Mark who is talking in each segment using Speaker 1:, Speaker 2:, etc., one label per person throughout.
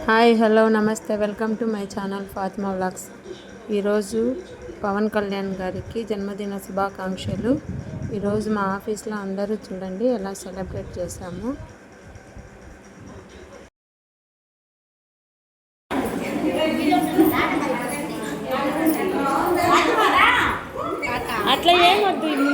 Speaker 1: Hi hello నమస్తే welcome to my channel Fatima vlogs. ఈరోజు పవన్ కళ్యాణ్ గారికి జన్మదిన శుభాకాంక్షలు. ఈరోజు మా ఆఫీస్లో అందరూ చూడండి ఎలా సెలబ్రేట్ చేశాము. అట్లా ఏమొద్దు ముందు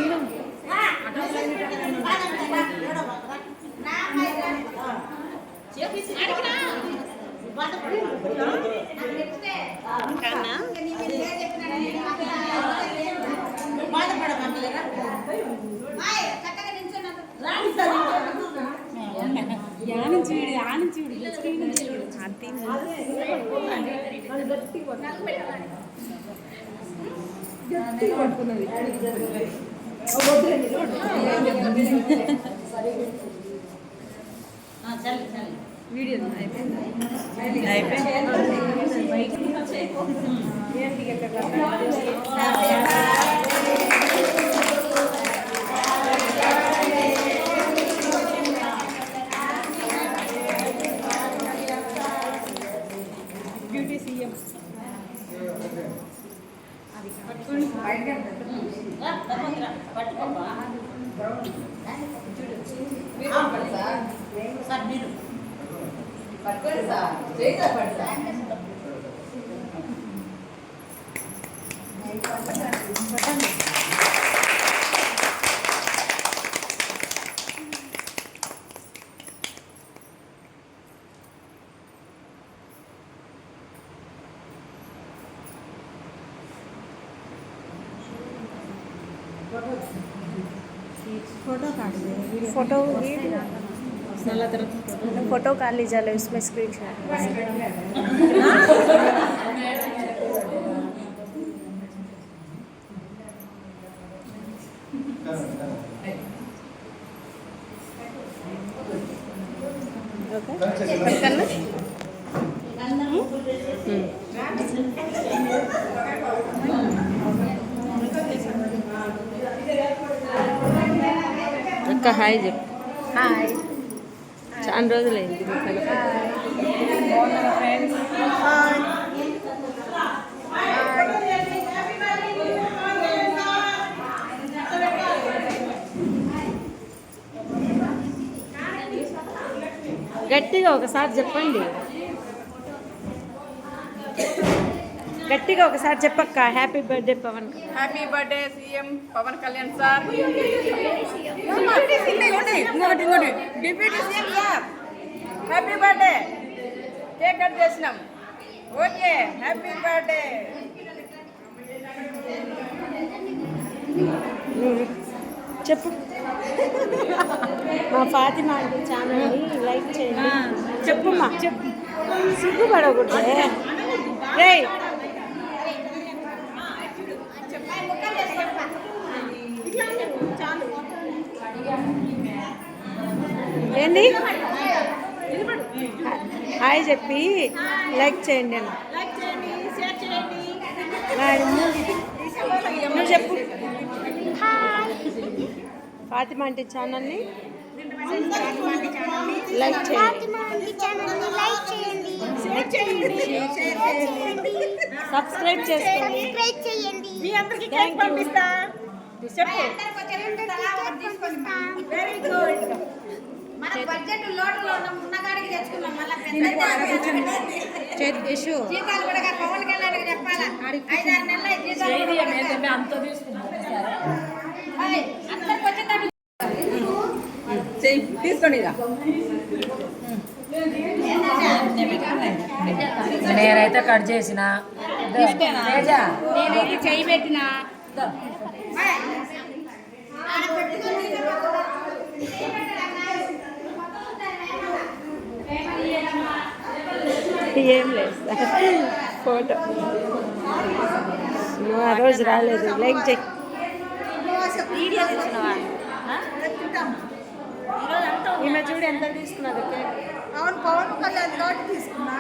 Speaker 1: video beauty CM photo photo काट लीजिए उसमें स्क्रीन शॉट అక్క హాయ్ చెప్పు. హాయ్, చాలా రోజులైంది. గట్టిగా ఒకసారి చెప్పండి, గట్టిగా ఒకసారి చెప్పక్క. Happy birthday Pawan.
Speaker 2: Happy birthday CM Pawan Kalyan sir. Deputy CM sir happy birthday. Cake cut చేసినాం. Okay, happy birthday.
Speaker 1: చెప్పు. మా ఫాతిమా అంటే ఛానల్ని లైక్ చేయండి. చెప్పుమ్మా, చెప్పు. సిగ్గుపడకూడదు రే. ఏంది హాయ్ చెప్పి లైక్ చేయండి అని నువ్వు చెప్పు. ఫాతిమా అంటే ఛానల్ని లైక్ చేయండి, సబ్స్క్రైబ్ చేసుకోండి.
Speaker 2: మీ అందరికీ కేక్ పంపిస్తా. చెప్పు. Very good. మన బడ్జెట్ లోటులో ఉన్నగాడికి తెచ్చుకున్నాం. మళ్ళీ జీతాలు కూడా పవన్ కళ్యాణ్కి చెప్పాలా. 5-6 నెలలు అంత తీసుకోండి.
Speaker 3: నేనైతే కట్ చేసిన
Speaker 2: చెయ్యి పెట్టిన
Speaker 1: ఏం లేదు ఫోటో. నువ్వు ఆ రోజు రాలేదు. Like check. ఈమె చూడు ఎంత తీసుకున్నది.
Speaker 2: అవును, పవన్ కళ్యాణ్ తోటి తీసుకున్నా.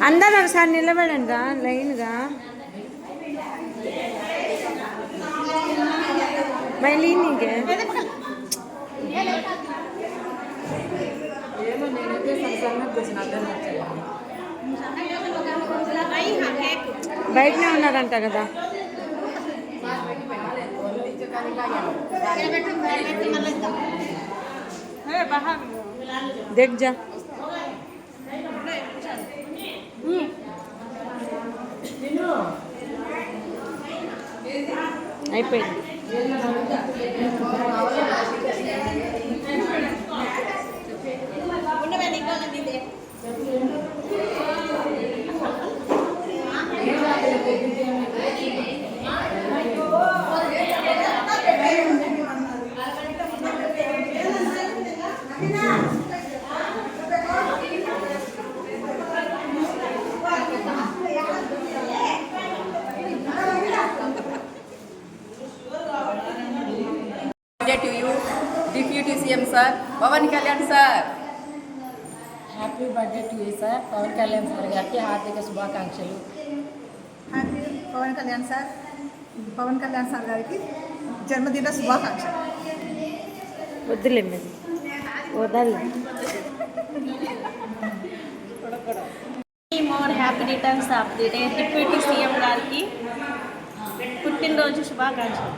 Speaker 1: అందరూ ఒకసారి నిలబడండి రా లైన్గా. మళ్ళీ నీకే ఏమో నేనైతే సన్నగా కూర్చుని అర్థం బయటనే ఉన్నారంట కదా. देख जा అయిపోయింది.
Speaker 4: to you, Deputy CM sir, Pawan Kalyan sir.
Speaker 3: Happy birthday to you sir. Pawan Kalyan sir గారికి హార్దిక శుభాకాంక్షలు.
Speaker 5: Happy Pawan Kalyan sir. Pawan Kalyan sir గారికి జన్మదిన శుభాకాంక్షలు.
Speaker 1: వద్దులే మీరు వదలు.
Speaker 6: More happy returns of the day deputy CM గారికి పుట్టినరోజు శుభాకాంక్షలు.